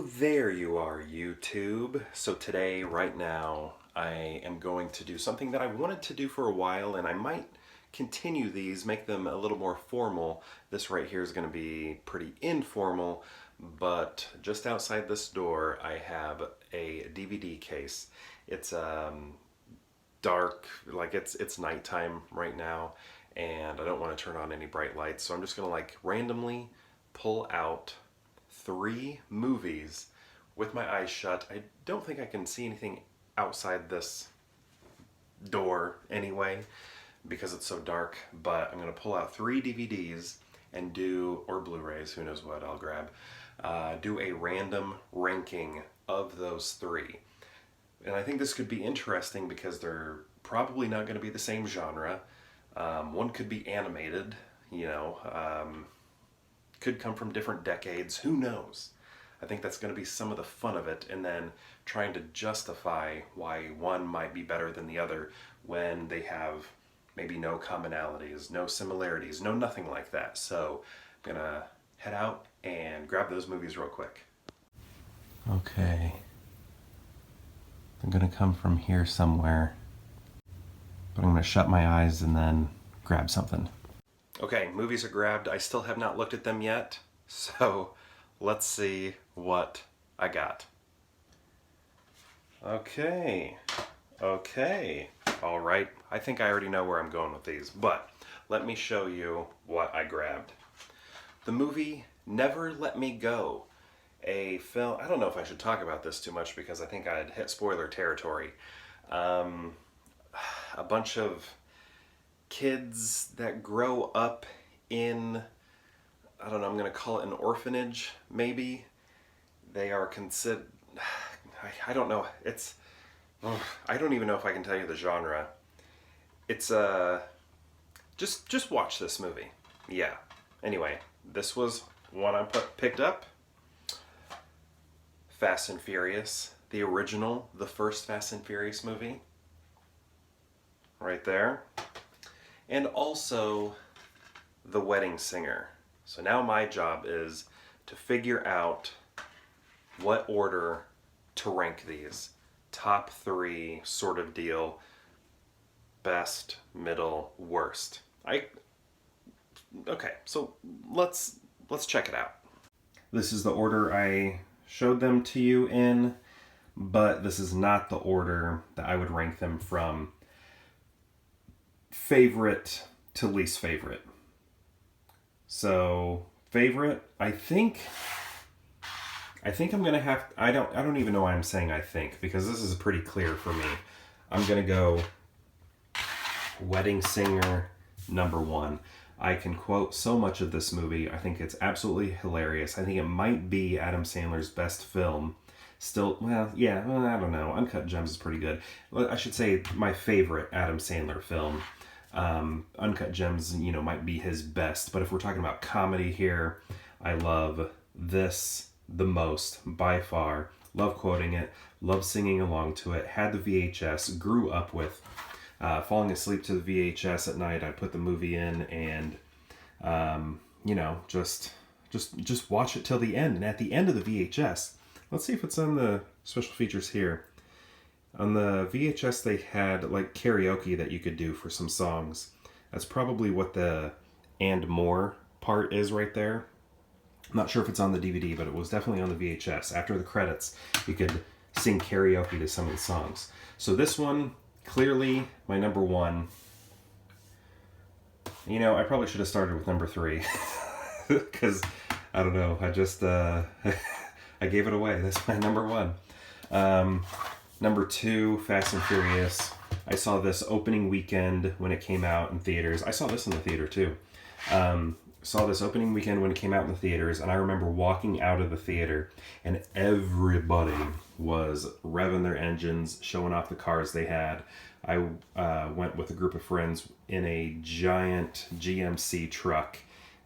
There you are, YouTube. So today, right now, I am going to do something that I wanted to do for a while, and I might continue these, make them a little more formal. This right here is going to be pretty informal, but just outside this door, I have a DVD case. It's dark, like it's nighttime right now, and I don't want to turn on any bright lights, so I'm just going to like randomly pull out 3 movies with my eyes shut. I don't think I can see anything outside this door anyway because it's so dark, but I'm going to pull out 3 DVDs and or Blu-rays, who knows what I'll grab, do a random ranking of those 3. And I think this could be interesting because they're probably not going to be the same genre. One could be animated, could come from different decades, who knows? I think that's going to be some of the fun of it, and then trying to justify why one might be better than the other when they have maybe no commonalities, no similarities, no nothing like that. So I'm going to head out and grab those movies real quick. Okay. I'm going to come from here somewhere, but I'm going to shut my eyes and then grab something. Okay, movies are grabbed. I still have not looked at them yet, so let's see what I got. Okay, all right. I think I already know where I'm going with these, but let me show you what I grabbed. The movie Never Let Me Go, a film. I don't know if I should talk about this too much because I think I'd hit spoiler territory. A bunch of kids that grow up in, I don't know, I'm going to call it an orphanage, maybe. They are considered, I don't know, I don't even know if I can tell you the genre. It's, just watch this movie. Yeah. Anyway, this was one I picked up. Fast and Furious, the original, the first Fast and Furious movie. Right there. And also The Wedding Singer. So now my job is to figure out what order to rank these. Top 3 sort of deal. Best, middle, worst. Okay, so let's check it out. This is the order I showed them to you in, but this is not the order that I would rank them from favorite to least favorite. So favorite, I think I'm gonna have, I don't even know why I'm saying I think, because this is pretty clear for me. I'm gonna go Wedding Singer number 1. I can quote so much of this movie. I think it's absolutely hilarious. I think it might be Adam Sandler's best film. Still, well, yeah, I don't know. Uncut Gems is pretty good. I should say my favorite Adam Sandler film. Uncut Gems, might be his best. But if we're talking about comedy here, I love this the most, by far. Love quoting it. Love singing along to it. Had the VHS. Grew up with falling asleep to the VHS at night. I put the movie in and, just watch it till the end. And at the end of the VHS, let's see if it's on the special features here. On the VHS, they had like karaoke that you could do for some songs. That's probably what the and more part is right there. I'm not sure if it's on the DVD, but it was definitely on the VHS. After the credits, you could sing karaoke to some of the songs. So this one, clearly my number 1. I probably should have started with number 3. Because, I don't know, I just, I gave it away. That's my number 1. Number 2, Fast and Furious. I saw this opening weekend when it came out in theaters. I saw this in the theater too. Saw this opening weekend when it came out in the theaters, and I remember walking out of the theater and everybody was revving their engines, showing off the cars they had. I went with a group of friends in a giant GMC truck,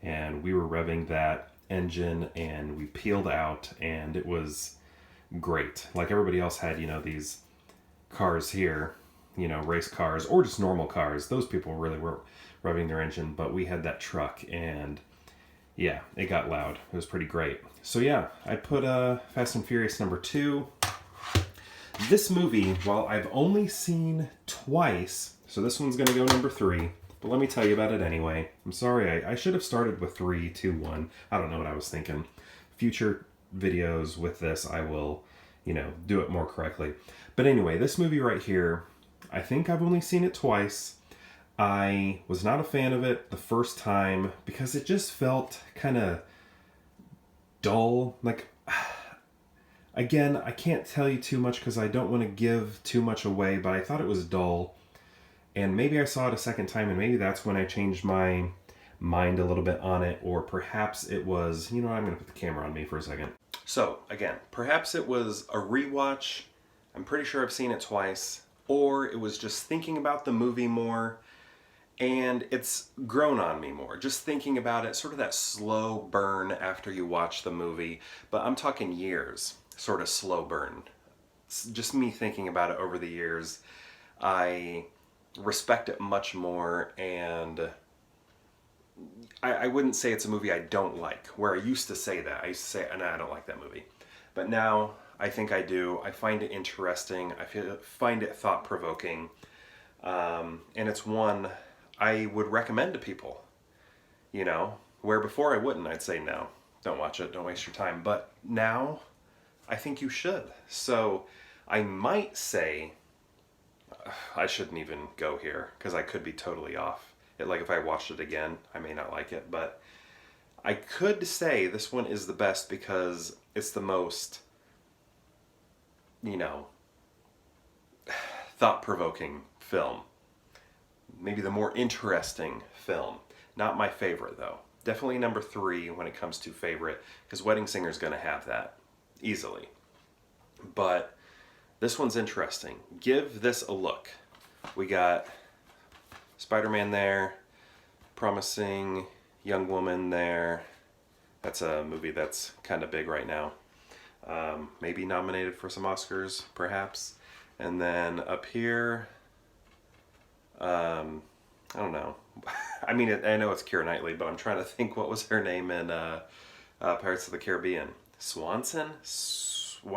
and we were revving that engine, and we peeled out, and it was great. Like everybody else had, these cars here, race cars or just normal cars. Those people really were revving their engine, but we had that truck, and yeah, it got loud. It was pretty great. So yeah, I put Fast and Furious number 2. This movie, while I've only seen twice, so this one's going to go number 3, but let me tell you about it anyway. I'm sorry, I should have started with 3, 2, 1. I don't know what I was thinking. Future videos with this, I will, do it more correctly. But anyway, this movie right here, I think I've only seen it twice. I was not a fan of it the first time because it just felt kind of dull. Like, again, I can't tell you too much because I don't want to give too much away, but I thought it was dull. And maybe I saw it a second time, and maybe that's when I changed my mind a little bit on it, or perhaps it was, I'm going to put the camera on me for a second. So, again, perhaps it was a rewatch. I'm pretty sure I've seen it twice. Or it was just thinking about the movie more, and it's grown on me more. Just thinking about it, sort of that slow burn after you watch the movie. But I'm talking years, sort of slow burn. It's just me thinking about it over the years. I respect it much more, and I wouldn't say it's a movie I don't like, where I used to say that. I used to say, nah, I don't like that movie. But now, I think I do. I find it interesting. I find it thought-provoking. And it's one I would recommend to people, where before I wouldn't. I'd say, no, don't watch it, don't waste your time. But now, I think you should. So, I might say, I shouldn't even go here, because I could be totally off. Like, if I watched it again, I may not like it. But I could say this one is the best because it's the most, thought-provoking film. Maybe the more interesting film. Not my favorite, though. Definitely number 3 when it comes to favorite, because Wedding Singer's going to have that easily. But this one's interesting. Give this a look. We got Spider-Man there, Promising Young Woman there. That's a movie that's kind of big right now. Maybe nominated for some Oscars, perhaps. And then up here, I don't know. I mean, I know it's Keira Knightley, but I'm trying to think what was her name in Pirates of the Caribbean. Swanson? Slappy?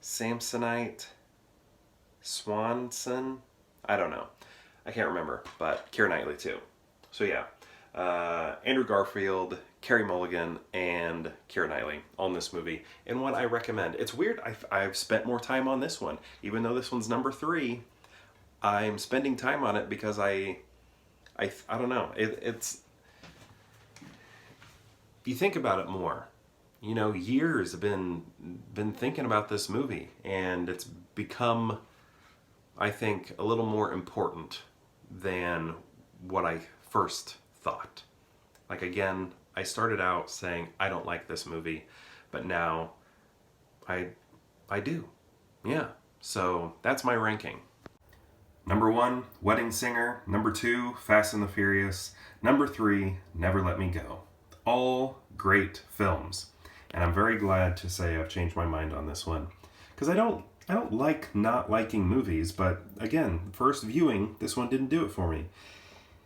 Samsonite? Swanson? I don't know. I can't remember, but Keira Knightley too. So yeah, Andrew Garfield, Carey Mulligan, and Keira Knightley on this movie, and one I recommend. It's weird, I've spent more time on this one. Even though this one's number 3, I'm spending time on it because I don't know. It's you think about it more. Years have been thinking about this movie, and it's become, I think, a little more important than what I first thought. Like, again, I started out saying I don't like this movie, but now I do. Yeah. So that's my ranking. Number 1, Wedding Singer. Number 2, Fast and the Furious. Number 3, Never Let Me Go. All great films. And I'm very glad to say I've changed my mind on this one. Because I don't like not liking movies, but again, first viewing, this one didn't do it for me.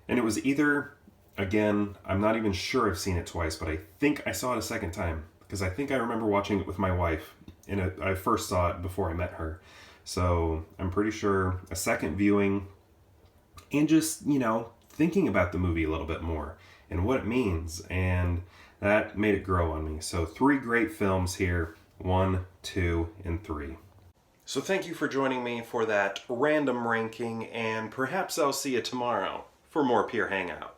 And it was either, again, I'm not even sure I've seen it twice, but I think I saw it a second time. Because I think I remember watching it with my wife. And I first saw it before I met her. So I'm pretty sure a second viewing, and just, thinking about the movie a little bit more and what it means. And that made it grow on me. So 3 great films here, 1, 2, and 3. So thank you for joining me for that random ranking, and perhaps I'll see you tomorrow for more Pure Hangout.